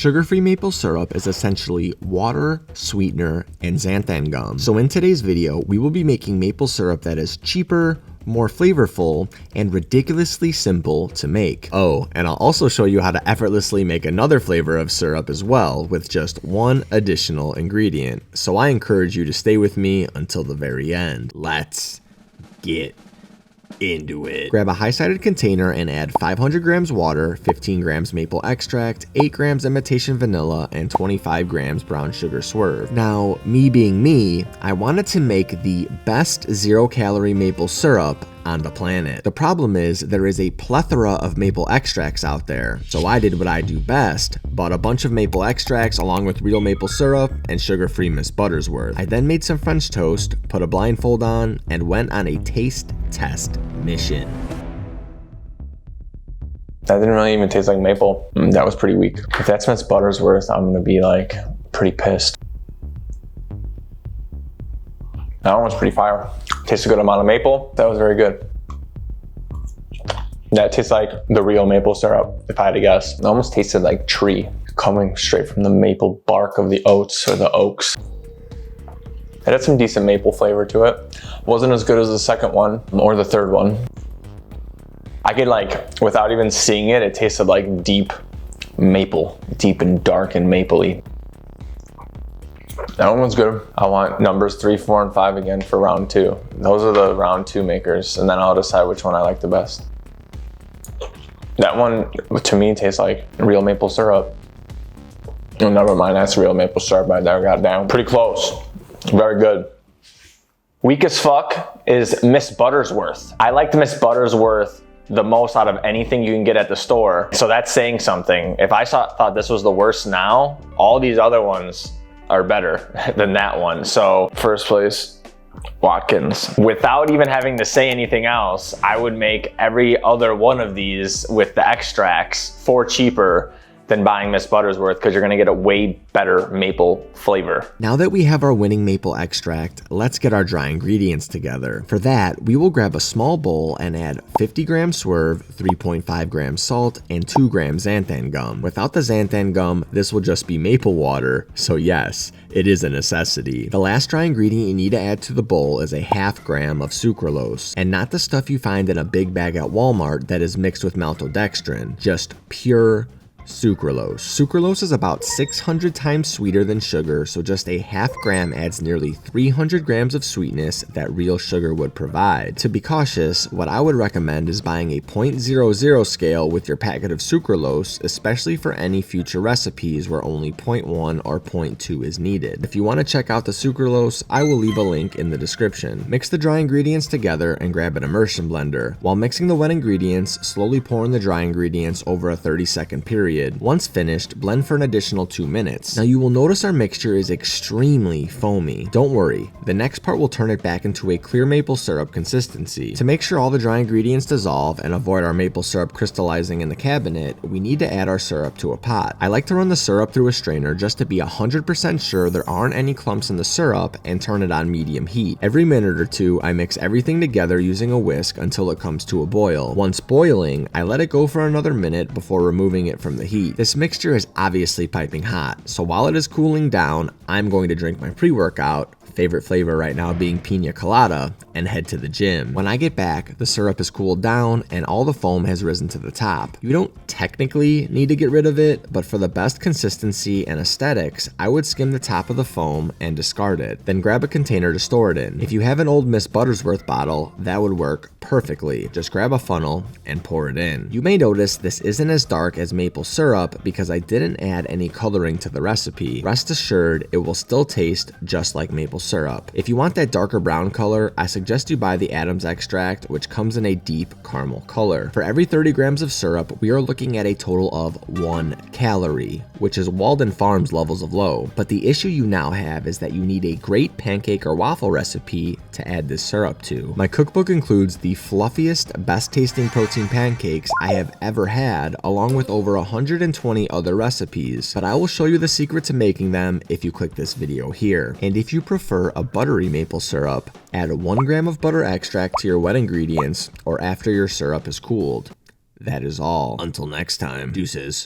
Sugar-free maple syrup is essentially water, sweetener, and xanthan gum. So in today's video, we will be making maple syrup that is cheaper, more flavorful, and ridiculously simple to make. Oh, and I'll also show you how to effortlessly make another flavor of syrup as well with just one additional ingredient. So I encourage you to stay with me until the very end. Let's get into it. Grab a high-sided container and add 500 grams water, 15 grams maple extract, 8 grams imitation vanilla, and 25 grams brown sugar swerve. Now, me being me, I wanted to make the best 0-calorie maple syrup on the planet. The problem is there is a plethora of maple extracts out there. So I did what I do best, bought a bunch of maple extracts along with real maple syrup and sugar-free Miss Buttersworth. I then made some French toast, put a blindfold on, and went on a taste test mission. That didn't really even taste like maple. That was pretty weak. If that's Miss Buttersworth, I'm gonna be like pretty pissed. That one was pretty fire. Tastes a good amount of maple. That was very good. That tastes like the real maple syrup, if I had to guess. It almost tasted like tree, coming straight from the maple bark of the oats or the oaks. It had some decent maple flavor to it. Wasn't as good as the second one or the third one. I could like, without even seeing it, it tasted like deep maple, deep and dark and mapley. That one was good. I want numbers 3, 4, and 5 again for round 2. Those are the round 2 makers, and then I'll decide which one I like the best. That one, to me, tastes like real maple syrup. Oh, never mind, that's real maple syrup I never got down. Pretty close. Very good. Weak as fuck is Miss Buttersworth. I liked Miss Buttersworth the most out of anything you can get at the store. So that's saying something. If I thought this was the worst now, all these other ones are better than that one. So first place, Watkins. Without even having to say anything else, I would make every other one of these with the extracts for cheaper than buying Miss Buttersworth, because you're gonna get a way better maple flavor. Now that we have our winning maple extract, let's get our dry ingredients together. For that, we will grab a small bowl and add 50 grams swerve, 3.5 grams salt, and 2 grams xanthan gum. Without the xanthan gum, this will just be maple water, so yes, it is a necessity. The last dry ingredient you need to add to the bowl is a ½ gram of sucralose, and not the stuff you find in a big bag at Walmart that is mixed with maltodextrin, just pure sucralose. Sucralose is about 600 times sweeter than sugar, so just a ½ gram adds nearly 300 grams of sweetness that real sugar would provide. To be cautious, what I would recommend is buying a 0.00 scale with your packet of sucralose, especially for any future recipes where only 0.1 or 0.2 is needed. If you want to check out the sucralose, I will leave a link in the description. Mix the dry ingredients together and grab an immersion blender. While mixing the wet ingredients, slowly pour in the dry ingredients over a 30-second period. Once finished, blend for an additional 2 minutes. Now you will notice our mixture is extremely foamy. Don't worry, the next part will turn it back into a clear maple syrup consistency. To make sure all the dry ingredients dissolve and avoid our maple syrup crystallizing in the cabinet, we need to add our syrup to a pot. I like to run the syrup through a strainer just to be 100% sure there aren't any clumps in the syrup and turn it on medium heat. Every minute or two, I mix everything together using a whisk until it comes to a boil. Once boiling, I let it go for another minute before removing it from the heat. This mixture is obviously piping hot, so while it is cooling down, I'm going to drink my pre-workout, favorite flavor right now being pina colada, and head to the gym. When I get back, the syrup has cooled down and all the foam has risen to the top. You don't technically need to get rid of it, but for the best consistency and aesthetics, I would skim the top of the foam and discard it. Then grab a container to store it in. If you have an old Miss Buttersworth bottle, that would work perfectly. Just grab a funnel and pour it in. You may notice this isn't as dark as maple syrup because I didn't add any coloring to the recipe. Rest assured, it will still taste just like maple syrup. If you want that darker brown color, I suggest you buy the Adams extract, which comes in a deep caramel color. For every 30 grams of syrup, we are looking at a total of 1 calorie, which is Walden Farms levels of low. But the issue you now have is that you need a great pancake or waffle recipe to add this syrup to. My cookbook includes the fluffiest, best tasting protein pancakes I have ever had, along with over 120 other recipes, but I will show you the secret to making them if you click this video here. And if you prefer a buttery maple syrup, add 1 gram of butter extract to your wet ingredients or after your syrup is cooled. That is all. Until next time, deuces.